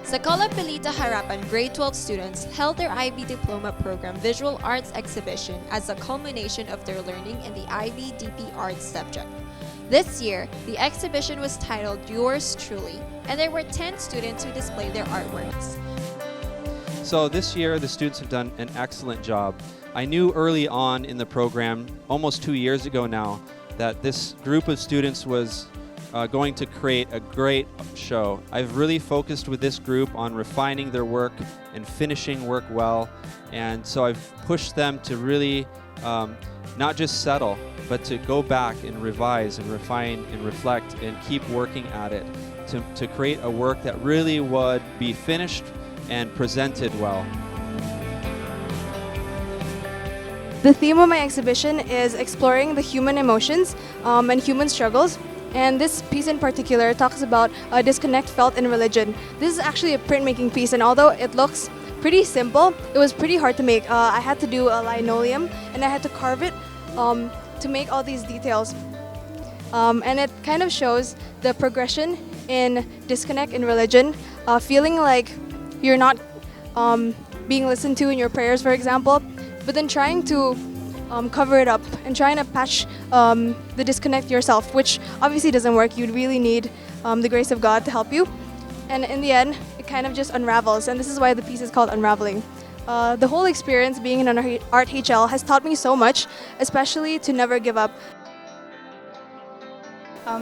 Sekolah Pelita Harapan grade 12 students held their IB Diploma Program Visual Arts exhibition as a culmination of their learning in the IB DP Arts subject. This year, the exhibition was titled Yours Truly, and there were 10 students who displayed their artworks. So this year, the students have done an excellent job. I knew early on in the program, almost 2 years ago now, that this group of students was going to create a great show. I've really focused with this group on refining their work and finishing work well, and so I've pushed them to really not just settle, but to go back and revise and refine and reflect and keep working at it to create a work that really would be finished and presented well. The theme of my exhibition is exploring the human emotions and human struggles. And this piece in particular talks about a disconnect felt in religion. This is actually a printmaking piece, and although it looks pretty simple, it was pretty hard to make. I had to do a linoleum and I had to carve it to make all these details. And it kind of shows the progression in disconnect in religion, feeling like you're not being listened to in your prayers, for example, but then trying to cover it up and trying to patch the disconnect yourself, which obviously doesn't work. You'd really need the grace of God to help you. And in the end, it kind of just unravels, and this is why the piece is called Unraveling. The whole experience being in an art HL has taught me so much, especially to never give up.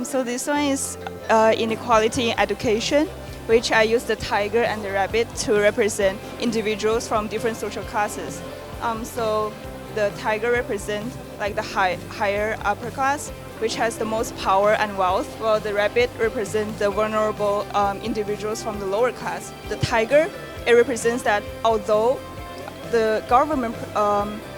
So this one is inequality in education, which I use the tiger and the rabbit to represent individuals from different social classes. So the tiger represents like the higher upper class, which has the most power and wealth, while the rabbit represents the vulnerable individuals from the lower class. The tiger, it represents that although the government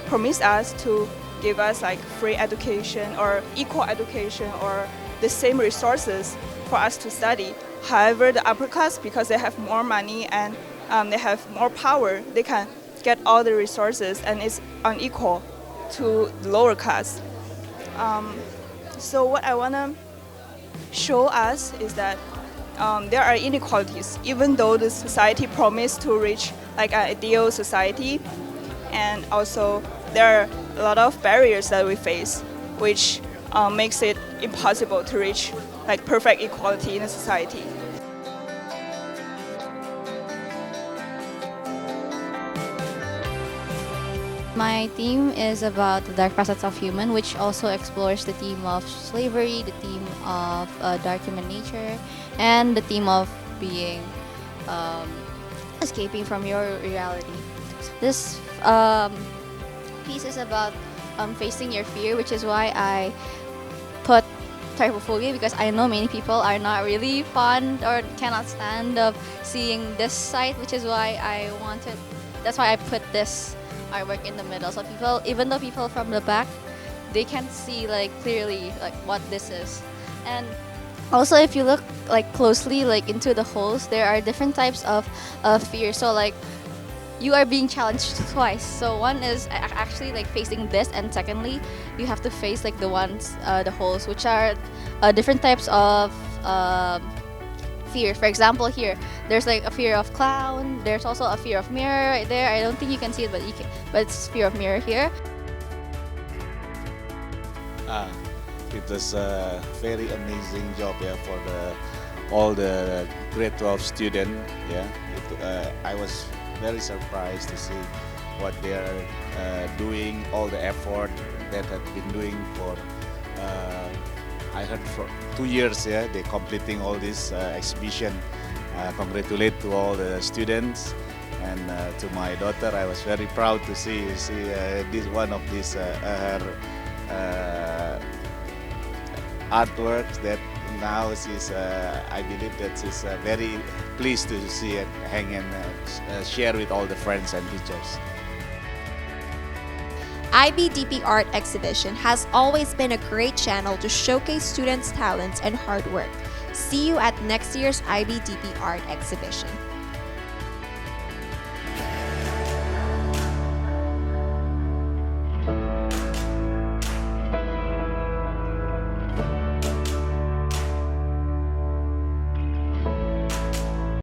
promised us to give us like free education or equal education or the same resources for us to study, however, the upper class, because they have more money and they have more power, they can get all the resources, and it's unequal to the lower class. So what I want to show us is that there are inequalities, even though the society promised to reach like an ideal society, and also there are a lot of barriers that we face, which makes it impossible to reach like perfect equality in a society. My theme is about the dark facets of human, which also explores the theme of slavery, the theme of dark human nature, and the theme of being escaping from your reality. This piece is about facing your fear, which is why I put trypophobia, because I know many people are not really fond or cannot stand of seeing this site, which is why that's why I put this artwork in the middle, so people, even though people from the back, they can't see like clearly like what this is. And also, if you look like closely like into the holes, there are different types of fear. So like you are being challenged twice. So one is actually like facing this, and secondly, you have to face like the holes, which are different types of fear. For example, here there's like a fear of clown. There's also a fear of mirror right there. I don't think you can see it, but but it's fear of mirror here. It was a very amazing job, for all the grade 12 students. I was very surprised to see what they are doing, all the effort that have been doing for. I heard for 2 years, they're completing all this exhibition. Congratulate to all the students, and to my daughter, I was very proud to see this one of these her artworks that now she's. I believe that she's very pleased to see it hang and share with all the friends and teachers. IBDP Art Exhibition has always been a great channel to showcase students' talents and hard work. See you at next year's IBDP Art Exhibition.